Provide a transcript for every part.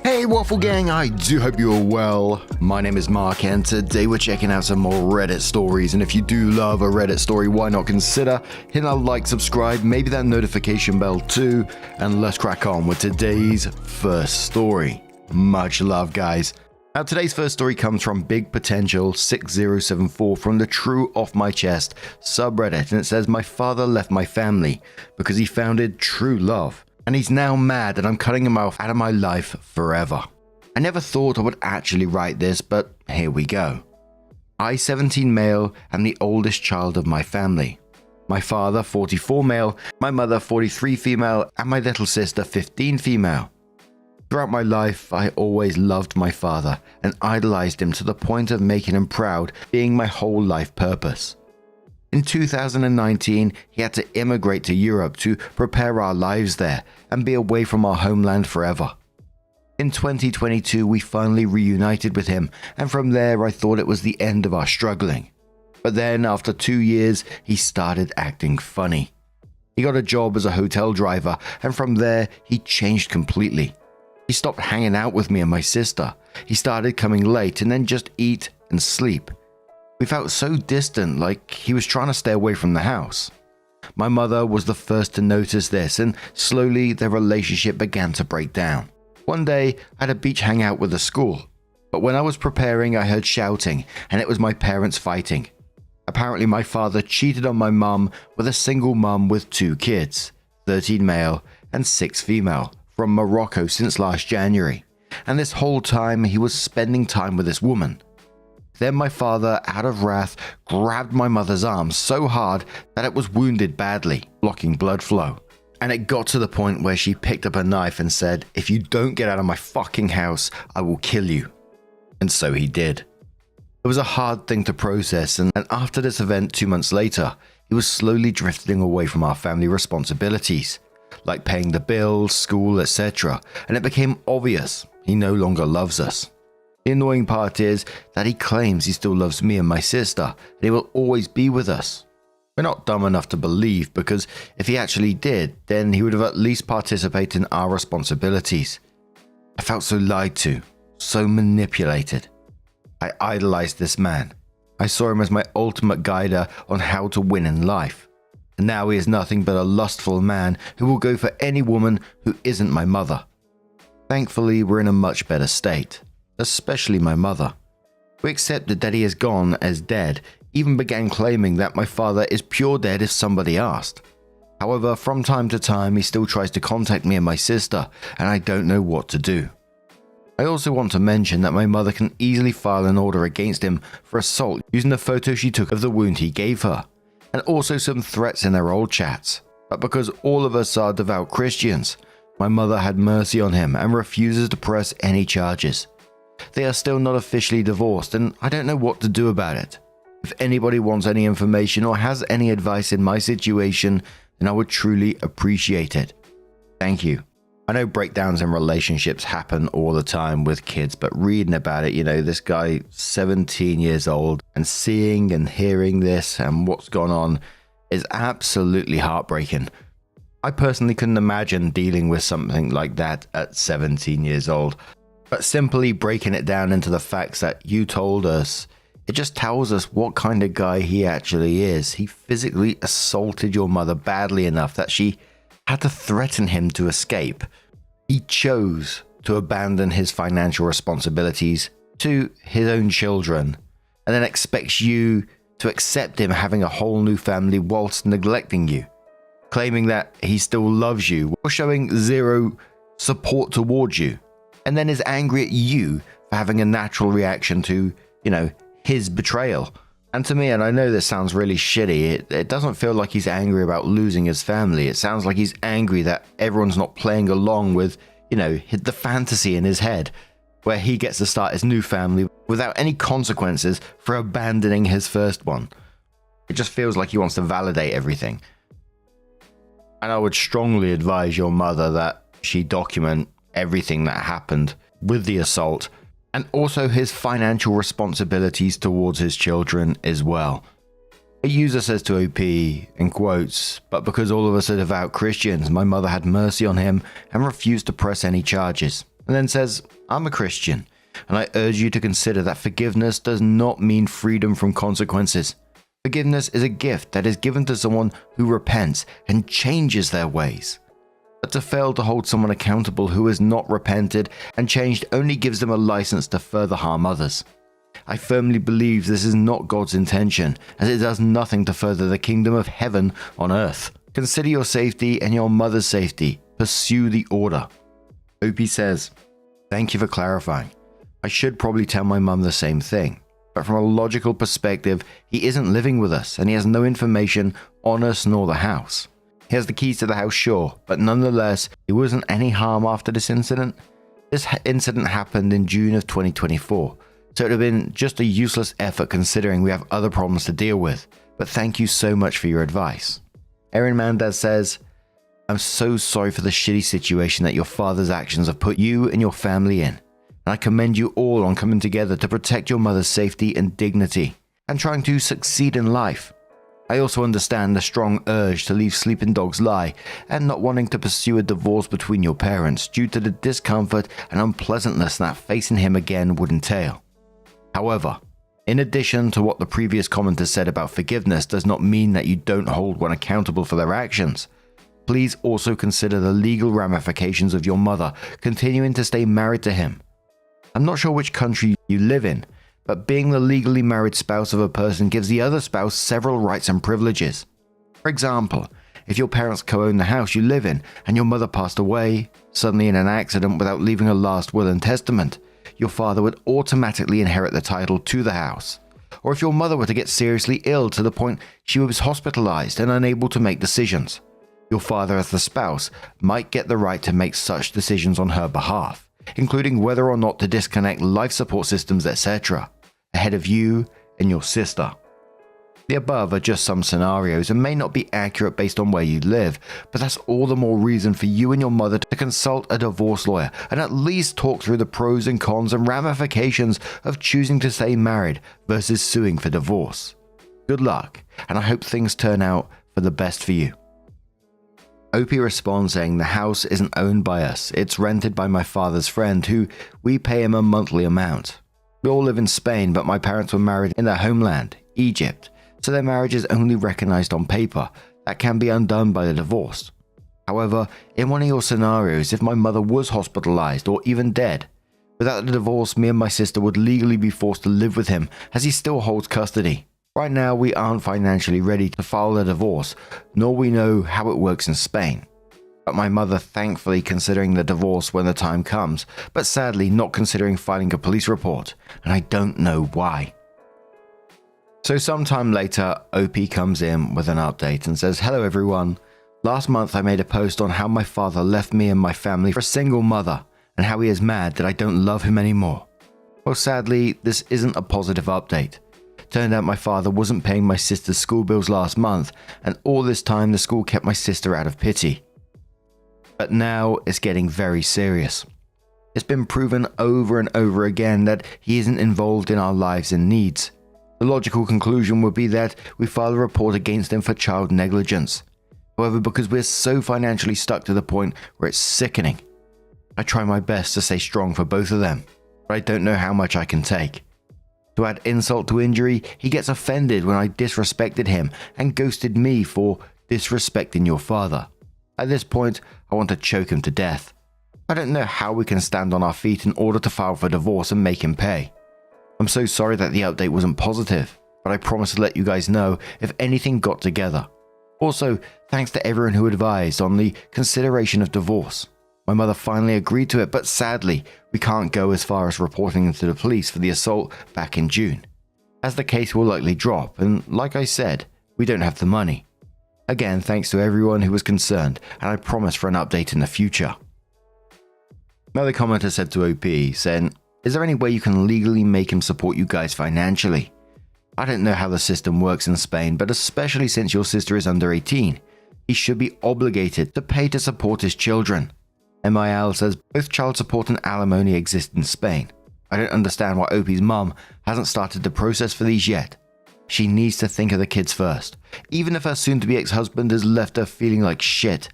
Hey Waffle Gang, I do hope you're well. My name is Mark and today we're checking out some more Reddit stories, and if you do love a Reddit story, why not consider hitting that like, subscribe, maybe that notification bell too, and let's crack on with today's first story. Much love, guys. Now today's first story comes from Big Potential 6074 from the True Off My Chest subreddit, and it says, my father left my family because he founded true love. And he's now mad that I'm cutting him off out of my life forever. I never thought I would actually write this, but here we go. I, 17 male, am the oldest child of my family. My father, 44 male, my mother, 43 female, and my little sister, 15 female. Throughout my life, I always loved my father and idolized him to the point of making him proud, being my whole life purpose. In 2019, he had to immigrate to Europe to prepare our lives there and be away from our homeland forever. In 2022, we finally reunited with him, and from there I thought it was the end of our struggling. But then, after 2 years, he started acting funny. He got a job as a hotel driver, and from there, he changed completely. He stopped hanging out with me and my sister. He started coming late and then just eat and sleep. We felt so distant, like he was trying to stay away from the house. My mother was the first to notice this, and slowly their relationship began to break down. One day, I had a beach hangout with the school, but when I was preparing, I heard shouting, and it was my parents fighting. Apparently, my father cheated on my mum with a single mum with 2 kids, 13 male and 6 female, from Morocco since last January, and this whole time he was spending time with this woman. Then my father, out of wrath, grabbed my mother's arm so hard that it was wounded badly, blocking blood flow. And it got to the point where she picked up a knife and said, if you don't get out of my fucking house, I will kill you. And so he did. It was a hard thing to process, and after this event 2 months later, he was slowly drifting away from our family responsibilities, like paying the bills, school, etc., and it became obvious he no longer loves us. The annoying part is that he claims he still loves me and my sister, and he will always be with us. We're not dumb enough to believe, because if he actually did, then he would have at least participated in our responsibilities. I felt so lied to, so manipulated. I idolized this man. I saw him as my ultimate guide on how to win in life. And now he is nothing but a lustful man who will go for any woman who isn't my mother. Thankfully, we're in a much better state. Especially my mother. We accepted that he is gone as dead, even began claiming that my father is pure dead if somebody asked. However, from time to time he still tries to contact me and my sister, and I don't know what to do. I also want to mention that my mother can easily file an order against him for assault using the photo she took of the wound he gave her, and also some threats in their old chats. But because all of us are devout Christians, my mother had mercy on him and refuses to press any charges. They are still not officially divorced, and I don't know what to do about it. If anybody wants any information or has any advice in my situation, then I would truly appreciate it. Thank you. I know breakdowns in relationships happen all the time with kids, but reading about it, this guy, 17 years old, and seeing and hearing this and what's gone on is absolutely heartbreaking. I personally couldn't imagine dealing with something like that at 17 years old. But simply breaking it down into the facts that you told us, it just tells us what kind of guy he actually is. He physically assaulted your mother badly enough that she had to threaten him to escape. He chose to abandon his financial responsibilities to his own children, and then expects you to accept him having a whole new family whilst neglecting you, claiming that he still loves you or showing zero support towards you. And then is angry at you for having a natural reaction to, his betrayal. And to me, and I know this sounds really shitty, it doesn't feel like he's angry about losing his family. It sounds like he's angry that everyone's not playing along with, the fantasy in his head, where he gets to start his new family without any consequences for abandoning his first one. It just feels like he wants to validate everything. And I would strongly advise your mother that she document everything that happened with the assault, and also his financial responsibilities towards his children as well. A user says to OP, in quotes, but because all of us are devout Christians, my mother had mercy on him and refused to press any charges. and then says, I'm a Christian, and I urge you to consider that forgiveness does not mean freedom from consequences. Forgiveness is a gift that is given to someone who repents and changes their ways. But to fail to hold someone accountable who has not repented and changed only gives them a license to further harm others. I firmly believe this is not God's intention, as it does nothing to further the kingdom of heaven on earth. Consider your safety and your mother's safety. Pursue the order. Opie says, thank you for clarifying. I should probably tell my mum the same thing. But from a logical perspective, he isn't living with us and he has no information on us nor the house. He has the keys to the house, sure, but nonetheless, there wasn't any harm after this incident. This incident happened in June of 2024, so it would have been just a useless effort considering we have other problems to deal with. But thank you so much for your advice. Erin Mendez says, I'm so sorry for the shitty situation that your father's actions have put you and your family in. And I commend you all on coming together to protect your mother's safety and dignity, and trying to succeed in life. I also understand the strong urge to leave sleeping dogs lie, and not wanting to pursue a divorce between your parents due to the discomfort and unpleasantness that facing him again would entail. However, in addition to what the previous commenter said about forgiveness does not mean that you don't hold one accountable for their actions. Please also consider the legal ramifications of your mother continuing to stay married to him. I'm not sure which country you live in, but being the legally married spouse of a person gives the other spouse several rights and privileges. For example, if your parents co-own the house you live in and your mother passed away, suddenly in an accident without leaving a last will and testament, your father would automatically inherit the title to the house. Or if your mother were to get seriously ill to the point she was hospitalized and unable to make decisions, your father as the spouse might get the right to make such decisions on her behalf, including whether or not to disconnect life support systems, etc., ahead of you and your sister. The above are just some scenarios and may not be accurate based on where you live, but that's all the more reason for you and your mother to consult a divorce lawyer and at least talk through the pros and cons and ramifications of choosing to stay married versus suing for divorce. Good luck, and I hope things turn out for the best for you. Opie responds saying the house isn't owned by us, it's rented by my father's friend who we pay him a monthly amount. We all live in Spain, but my parents were married in their homeland, Egypt, so their marriage is only recognized on paper. That can be undone by the divorce. However, in one of your scenarios, if my mother was hospitalized or even dead, without the divorce, me and my sister would legally be forced to live with him as he still holds custody. Right now, we aren't financially ready to file a divorce, nor we know how it works in Spain. But my mother thankfully considering the divorce when the time comes, but sadly not considering filing a police report, and I don't know why. So sometime later, OP comes in with an update and says, hello everyone. Last month I made a post on how my father left me and my family for a single mother, and how he is mad that I don't love him anymore. Well, sadly, this isn't a positive update. Turned out my father wasn't paying my sister's school bills last month, and all this time the school kept my sister out of pity. But now it's getting very serious. It's been proven over and over again that he isn't involved in our lives and needs. The logical conclusion would be that we file a report against him for child negligence. However, because we're so financially stuck to the point where it's sickening, I try my best to stay strong for both of them, but I don't know how much I can take. To add insult to injury, he gets offended when I disrespected him and ghosted me for disrespecting your father. At this point, I want to choke him to death. I don't know how we can stand on our feet in order to file for divorce and make him pay. I'm so sorry that the update wasn't positive, but I promise to let you guys know if anything got together. Also, thanks to everyone who advised on the consideration of divorce. My mother finally agreed to it, but sadly, we can't go as far as reporting him to the police for the assault back in June, as the case will likely drop, and like I said, we don't have the money. Again, thanks to everyone who was concerned, and I promise for an update in the future. Another commenter said to OP, saying, is there any way you can legally make him support you guys financially? I don't know how the system works in Spain, but especially since your sister is under 18, he should be obligated to pay to support his children. MIL says both child support and alimony exist in Spain. I don't understand why OP's mum hasn't started the process for these yet. She needs to think of the kids first, even if her soon-to-be ex-husband has left her feeling like shit.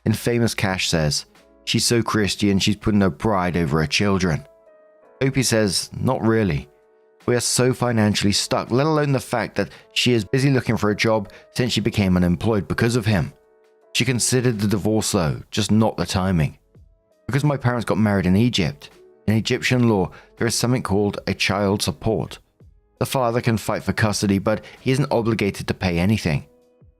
Infamous Cash says, She's so Christian, she's putting her pride over her children. Opie says, not really. We are so financially stuck, let alone the fact that she is busy looking for a job since she became unemployed because of him. She considered the divorce though, just not the timing. Because my parents got married in Egypt, in Egyptian law, there is something called a child support. The father can fight for custody, but he isn't obligated to pay anything.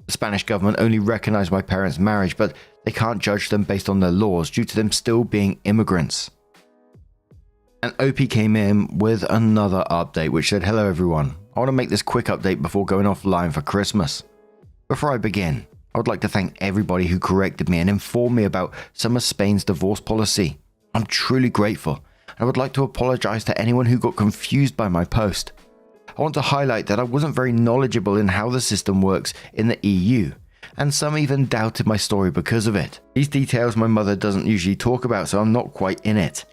The Spanish government only recognized my parents' marriage, but they can't judge them based on their laws due to them still being immigrants. And Opie came in with another update which said, hello everyone, I want to make this quick update before going offline for Christmas. Before I begin, I would like to thank everybody who corrected me and informed me about some of Spain's divorce policy. I'm truly grateful. I would like to apologize to anyone who got confused by my post. I want to highlight that I wasn't very knowledgeable in how the system works in the EU, and some even doubted my story because of it. These details my mother doesn't usually talk about, so I'm not quite in it.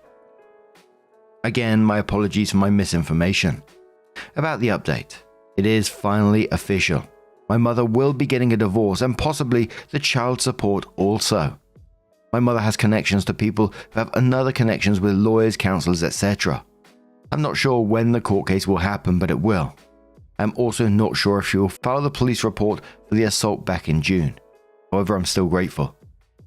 Again, my apologies for my misinformation. About the update, it is finally official. My mother will be getting a divorce and possibly the child support also. My mother has connections to people who have another connections with lawyers, counselors, etc. I'm not sure when the court case will happen, but it will. I'm also not sure if she will file the police report for the assault back in June. However, I'm still grateful.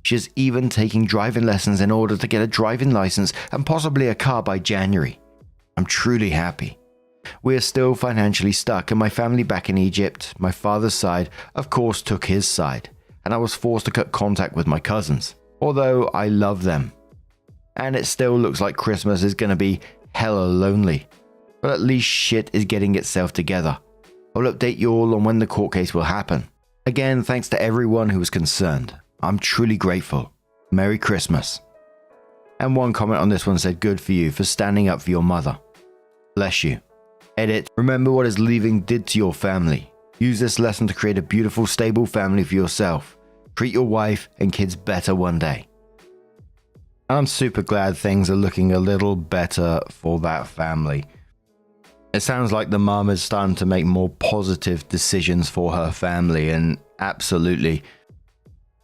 She is even taking driving lessons in order to get a driving license and possibly a car by January. I'm truly happy. We are still financially stuck, and my family back in Egypt, my father's side, of course took his side, and I was forced to cut contact with my cousins, although I love them. And it still looks like Christmas is going to be hella lonely, but at least shit is getting itself together. I'll update you all on when the court case will happen. Again, thanks to everyone who was concerned. I'm truly grateful. Merry Christmas. And one comment on this one said, good for you for standing up for your mother. Bless you. Edit, remember what his leaving did to your family. Use this lesson to create a beautiful, stable family for yourself. Treat your wife and kids better one day. I'm super glad things are looking a little better for that family. It sounds like the mom is starting to make more positive decisions for her family, and absolutely.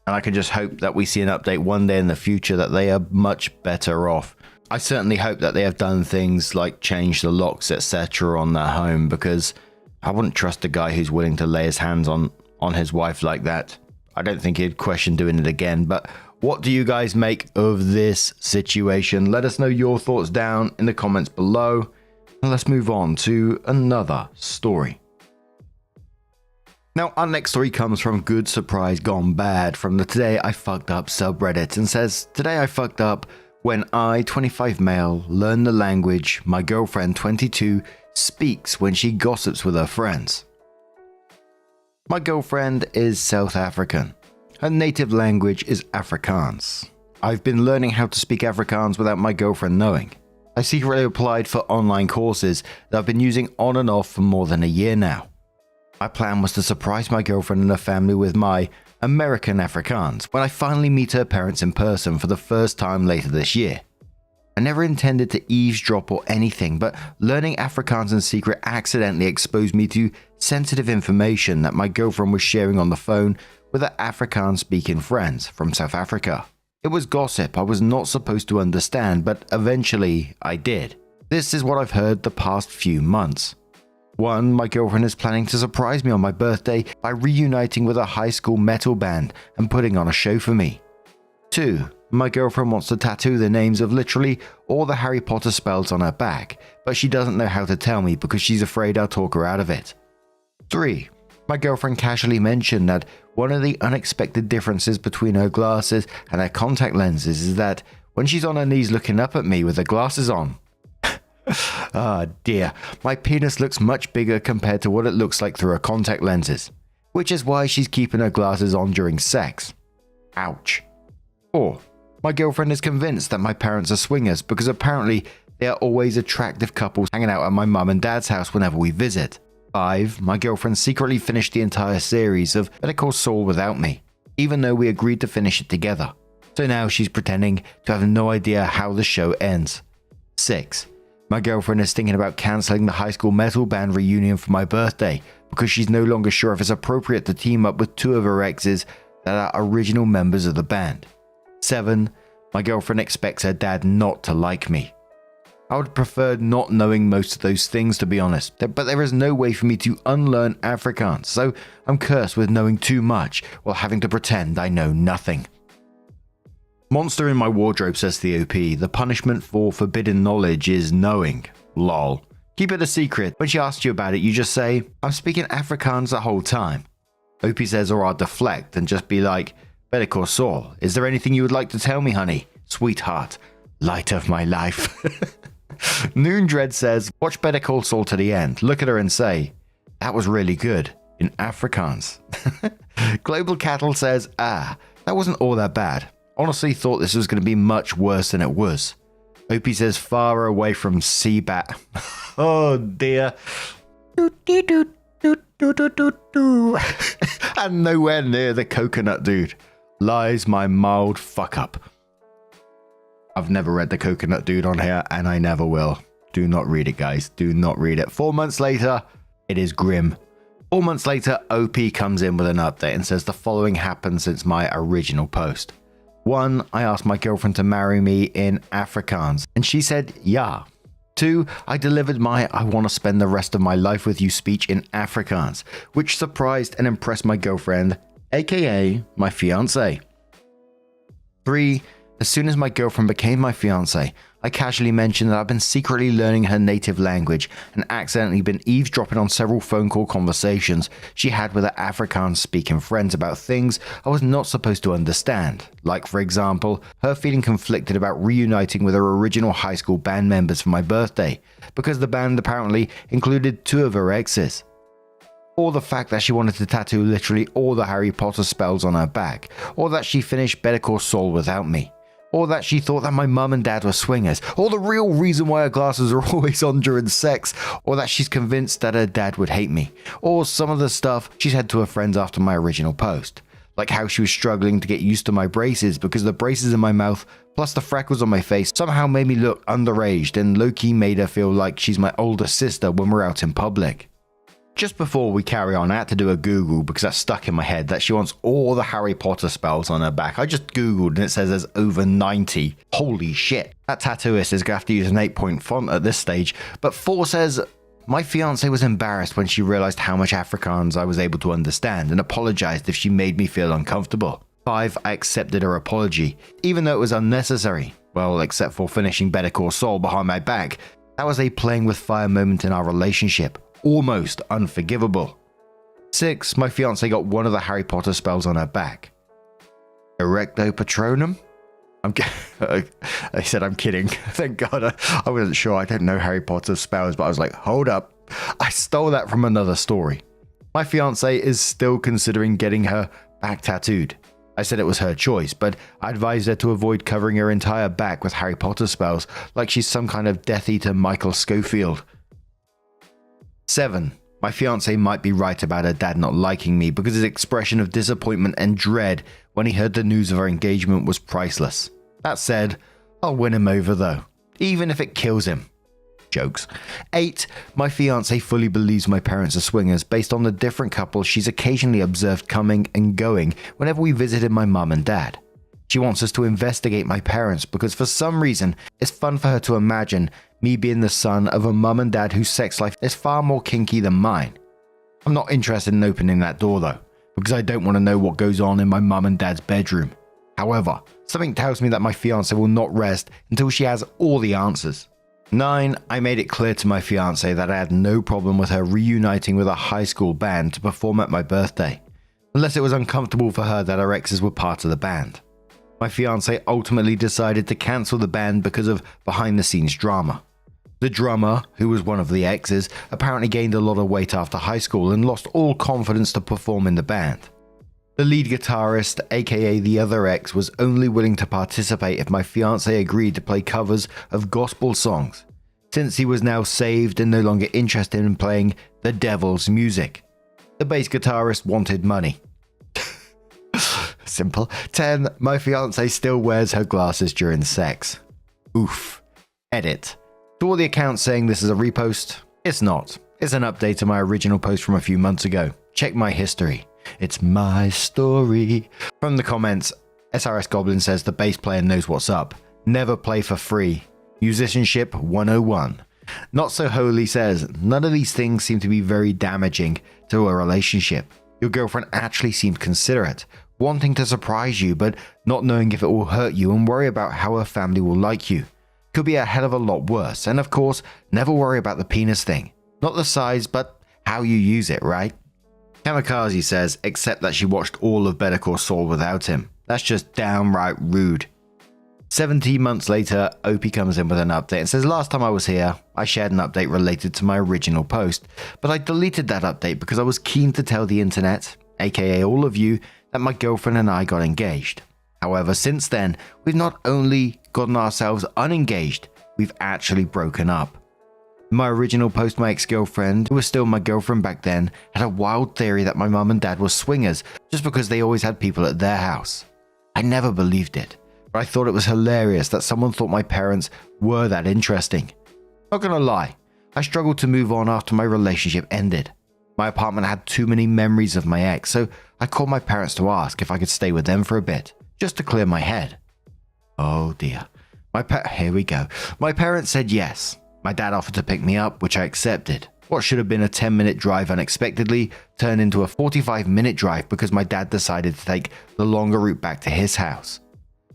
And I can just hope that we see an update one day in the future that they are much better off. I certainly hope that they have done things like change the locks, etc. on their home, because I wouldn't trust a guy who's willing to lay his hands on his wife like that. I don't think he'd question doing it again. But what do you guys make of this situation? Let us know your thoughts down in the comments below. And let's move on to another story. Now, our next story comes from Good Surprise Gone Bad from the Today I Fucked Up subreddit, and says, Today I fucked up when I, 25 male, learn the language my girlfriend, 22, speaks when she gossips with her friends. My girlfriend is South African. Her native language is Afrikaans. I've been learning how to speak Afrikaans without my girlfriend knowing. I secretly applied for online courses that I've been using on and off for more than a year now. My plan was to surprise my girlfriend and her family with my American Afrikaans when I finally meet her parents in person for the first time later this year. I never intended to eavesdrop or anything, but learning Afrikaans in secret accidentally exposed me to sensitive information that my girlfriend was sharing on the phone with her Afrikaans-speaking friends from South Africa. It was gossip I was not supposed to understand, but eventually I did. This is what I've heard the past few months. 1. My girlfriend is planning to surprise me on my birthday by reuniting with a high school metal band and putting on a show for me. 2. My girlfriend wants to tattoo the names of literally all the Harry Potter spells on her back, but she doesn't know how to tell me because she's afraid I'll talk her out of it. 3. My girlfriend casually mentioned that one of the unexpected differences between her glasses and her contact lenses is that when she's on her knees looking up at me with her glasses on, ah dear, my penis looks much bigger compared to what it looks like through her contact lenses, which is why she's keeping her glasses on during sex. Ouch. 4. My girlfriend is convinced that my parents are swingers because apparently they are always attractive couples hanging out at my mum and dad's house whenever we visit. 5. My girlfriend secretly finished the entire series of Better Call Saul without me, even though we agreed to finish it together. So now she's pretending to have no idea how the show ends. 6. My girlfriend is thinking about cancelling the high school metal band reunion for my birthday because she's no longer sure if it's appropriate to team up with 2 of her exes that are original members of the band. 7. My girlfriend expects her dad not to like me. I would prefer not knowing most of those things, to be honest, but there is no way for me to unlearn Afrikaans, so I'm cursed with knowing too much while having to pretend I know nothing. Monster in my wardrobe, says the OP. The punishment for forbidden knowledge is knowing. Lol. Keep it a secret. When she asks you about it, you just say, I'm speaking Afrikaans the whole time. OP says, or I'll deflect and just be like, Better Call Saul, is there anything you would like to tell me, honey? Sweetheart, light of my life. Noon Dread says, watch Better Call Saul to the end. Look at her and say, that was really good, in Afrikaans. Global Cattle says, that wasn't all that bad. Honestly thought this was going to be much worse than it was. OP says, far away from Seabat. Oh dear. And nowhere near the coconut dude. Lies my mild fuck up. I've never read the coconut dude on here, and I never will. Do not read it, guys. Do not read it. 4 months later, it is grim. 4 months later, OP comes in with an update and says the following happened since my original post. 1. I asked my girlfriend to marry me in Afrikaans, and she said, yeah. 2. I delivered my I want to spend the rest of my life with you speech in Afrikaans, which surprised and impressed my girlfriend, aka my fiancé. 3. As soon as my girlfriend became my fiancé, I casually mentioned that I've been secretly learning her native language and accidentally been eavesdropping on several phone call conversations she had with her Afrikaans-speaking friends about things I was not supposed to understand. Like, for example, her feeling conflicted about reuniting with her original high school band members for my birthday, because the band apparently included 2 of her exes. Or the fact that she wanted to tattoo literally all the Harry Potter spells on her back, or that she finished Better Call Saul without me. Or that she thought that my mum and dad were swingers, or the real reason why her glasses are always on during sex, or that she's convinced that her dad would hate me, or some of the stuff she said to her friends after my original post. Like how she was struggling to get used to my braces because the braces in my mouth plus the freckles on my face somehow made me look underaged and low-key made her feel like she's my older sister when we're out in public. Just before we carry on, I had to do a Google because that stuck in my head that she wants all the Harry Potter spells on her back. I just Googled and it says there's over 90. Holy shit. That tattooist is going to have to use an 8-point font at this stage. But 4 says, my fiancé was embarrassed when she realized how much Afrikaans I was able to understand and apologized if she made me feel uncomfortable. 5, I accepted her apology, even though it was unnecessary. Well, except for finishing Better Call Saul behind my back. That was a playing with fire moment in our relationship. Almost unforgivable. 6. My fiancé got one of the Harry Potter spells on her back. Erecto Patronum? I said I'm kidding. Thank God. I wasn't sure. I don't know Harry Potter spells, but I was like, hold up. I stole that from another story. My fiancé is still considering getting her back tattooed. I said it was her choice, but I advised her to avoid covering her entire back with Harry Potter spells like she's some kind of Death Eater Michael Scofield. 7. My fiancé might be right about her dad not liking me because his expression of disappointment and dread when he heard the news of our engagement was priceless. That said, I'll win him over though, even if it kills him. Jokes. 8. My fiancé fully believes my parents are swingers based on the different couples she's occasionally observed coming and going whenever we visited my mum and dad. She wants us to investigate my parents because for some reason it's fun for her to imagine me being the son of a mum and dad whose sex life is far more kinky than mine. I'm not interested in opening that door though, because I don't want to know what goes on in my mum and dad's bedroom. However, something tells me that my fiancé will not rest until she has all the answers. 9. I made it clear to my fiancé that I had no problem with her reuniting with a high school band to perform at my birthday, unless it was uncomfortable for her that her exes were part of the band. My fiancé ultimately decided to cancel the band because of behind-the-scenes drama. The drummer, who was one of the exes, apparently gained a lot of weight after high school and lost all confidence to perform in the band. The lead guitarist, aka the other ex, was only willing to participate if my fiancé agreed to play covers of gospel songs, since he was now saved and no longer interested in playing the devil's music. The bass guitarist wanted money. Simple. 10. My fiancé still wears her glasses during sex. Oof. Edit. To all the accounts saying this is a repost, it's not. It's an update to my original post from a few months ago. Check my history. It's my story. From the comments, SRS Goblin says the bass player knows what's up. Never play for free. Musicianship 101. Not So Holy says, none of these things seem to be very damaging to a relationship. Your girlfriend actually seemed considerate, wanting to surprise you but not knowing if it will hurt you and worry about how her family will like you. Could be a hell of a lot worse, and of course, never worry about the penis thing. Not the size, but how you use it, right? Kamikaze says, except that she watched all of Better Call Saul without him. That's just downright rude. 17 months later, Opie comes in with an update and says, last time I was here, I shared an update related to my original post, but I deleted that update because I was keen to tell the internet, aka all of you, that my girlfriend and I got engaged. However, since then, we've not only gotten ourselves unengaged, we've actually broken up. In my original post, my ex-girlfriend, who was still my girlfriend back then, had a wild theory that my mum and dad were swingers just because they always had people at their house. I never believed it, but I thought it was hilarious that someone thought my parents were that interesting. Not gonna lie, I struggled to move on after my relationship ended. My apartment had too many memories of my ex, so I called my parents to ask if I could stay with them for a bit, just to clear my head. Oh dear. Here we go. My parents said yes. My dad offered to pick me up, which I accepted. What should have been a 10-minute drive unexpectedly turned into a 45-minute drive because my dad decided to take the longer route back to his house.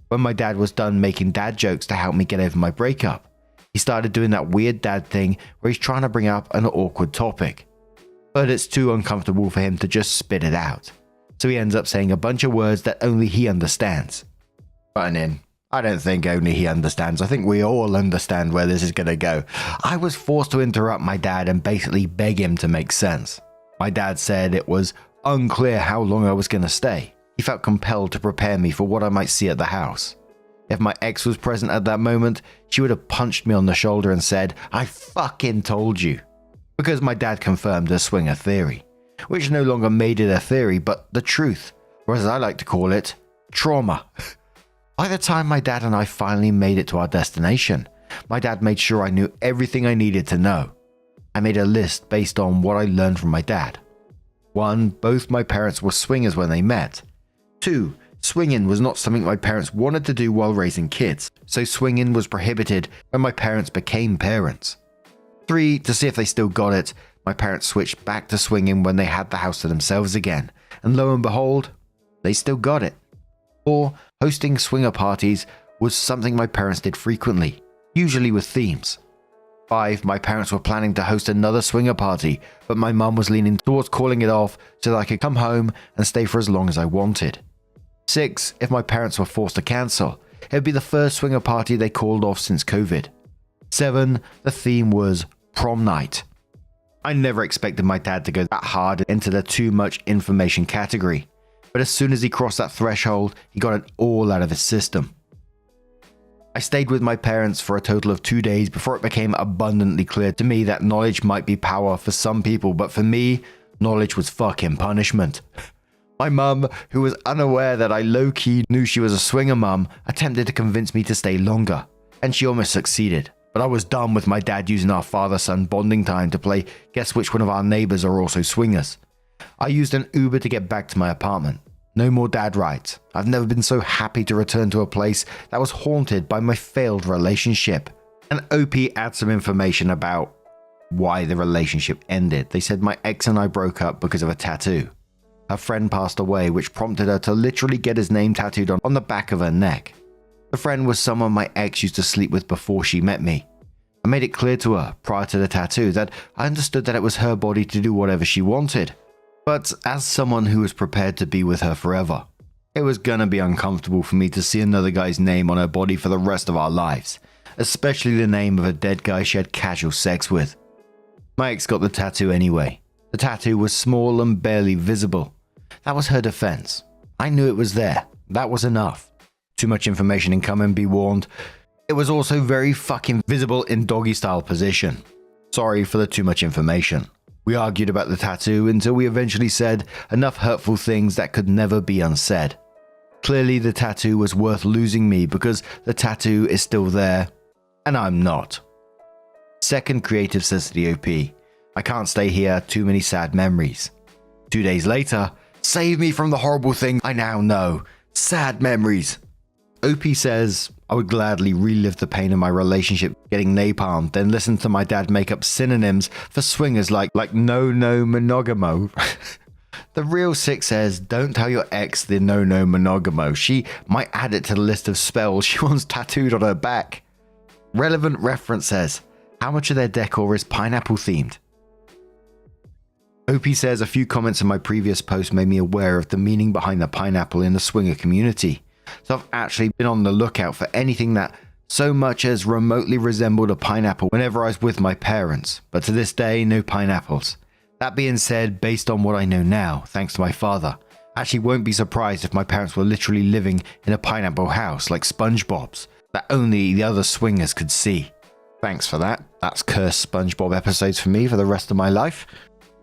When my dad was done making dad jokes to help me get over my breakup, he started doing that weird dad thing where he's trying to bring up an awkward topic. But it's too uncomfortable for him to just spit it out. So he ends up saying a bunch of words that only he understands. Button in. I don't think only he understands. I think we all understand where this is going to go. I was forced to interrupt my dad and basically beg him to make sense. My dad said it was unclear how long I was going to stay. He felt compelled to prepare me for what I might see at the house. If my ex was present at that moment, she would have punched me on the shoulder and said, I fucking told you. Because my dad confirmed a swinger theory, which no longer made it a theory but the truth, or as I like to call it, trauma. By the time my dad and I finally made it to our destination, my dad made sure I knew everything I needed to know. I made a list based on what I learned from my dad. 1. Both my parents were swingers when they met. 2. Swinging was not something my parents wanted to do while raising kids, so swinging was prohibited when my parents became parents. 3. To see if they still got it, my parents switched back to swinging when they had the house to themselves again, and lo and behold, they still got it. 4. Hosting swinger parties was something my parents did frequently, usually with themes. 5. My parents were planning to host another swinger party, but my mum was leaning towards calling it off so that I could come home and stay for as long as I wanted. 6. If my parents were forced to cancel, it would be the first swinger party they called off since COVID. 7. The theme was prom night. I never expected my dad to go that hard into the too much information category, but as soon as he crossed that threshold, he got it all out of his system. I stayed with my parents for a total of 2 days before it became abundantly clear to me that knowledge might be power for some people, but for me, knowledge was fucking punishment. My mum, who was unaware that I low-key knew she was a swinger mum, attempted to convince me to stay longer, and she almost succeeded. But I was done with my dad using our father-son bonding time to play guess which one of our neighbors are also swingers. I used an Uber to get back to my apartment. No more dad rides. I've never been so happy to return to a place that was haunted by my failed relationship. And OP adds some information about why the relationship ended. They said my ex and I broke up because of a tattoo. Her friend passed away, which prompted her to literally get his name tattooed on the back of her neck. The friend was someone my ex used to sleep with before she met me. I made it clear to her prior to the tattoo that I understood that it was her body to do whatever she wanted. But as someone who was prepared to be with her forever, it was gonna be uncomfortable for me to see another guy's name on her body for the rest of our lives, especially the name of a dead guy she had casual sex with. My ex got the tattoo anyway. The tattoo was small and barely visible. That was her defense. I knew it was there. That was enough. Too much information incoming, be warned. It was also very fucking visible in doggy style position. Sorry for the too much information. We argued about the tattoo until we eventually said enough hurtful things that could never be unsaid. Clearly the tattoo was worth losing me because the tattoo is still there, and I'm not. Second creative says to the OP, I can't stay here, too many sad memories. 2 days later, save me from the horrible thing I now know. Sad memories. Opie says, I would gladly relive the pain of my relationship getting napalmed, then listen to my dad make up synonyms for swingers like no monogamo. The Real Sick says, don't tell your ex the no monogamo. She might add it to the list of spells she wants tattooed on her back. Relevant Reference says, how much of their decor is pineapple themed? Opie says, a few comments in my previous post made me aware of the meaning behind the pineapple in the swinger community. So I've actually been on the lookout for anything that so much as remotely resembled a pineapple whenever I was with my parents. But to this day, no pineapples. That being said, based on what I know now, thanks to my father, I actually won't be surprised if my parents were literally living in a pineapple house like SpongeBob's that only the other swingers could see. Thanks for that. That's cursed SpongeBob episodes for me for the rest of my life.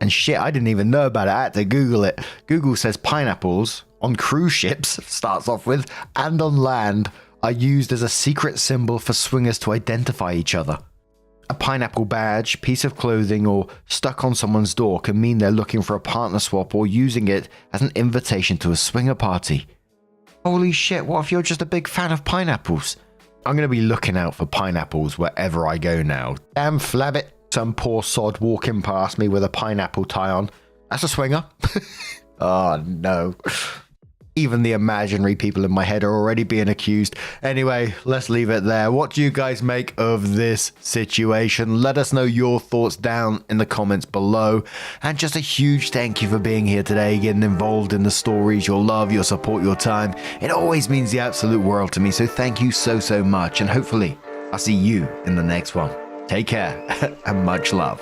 And shit, I didn't even know about it. I had to Google it. Google says pineapples on cruise ships, starts off with, and on land are used as a secret symbol for swingers to identify each other. A pineapple badge, piece of clothing, or stuck on someone's door can mean they're looking for a partner swap or using it as an invitation to a swinger party. Holy shit, what if you're just a big fan of pineapples? I'm going to be looking out for pineapples wherever I go now. Damn flabbit. Some poor sod walking past me with a pineapple tie on. That's a swinger. Oh no. Even the imaginary people in my head are already being accused. Anyway, let's leave it there. What do you guys make of this situation? Let us know your thoughts down in the comments below. And just a huge thank you for being here today, getting involved in the stories, your love, your support, your time. It always means the absolute world to me. So thank you so much. And hopefully I'll see you in the next one. Take care and much love.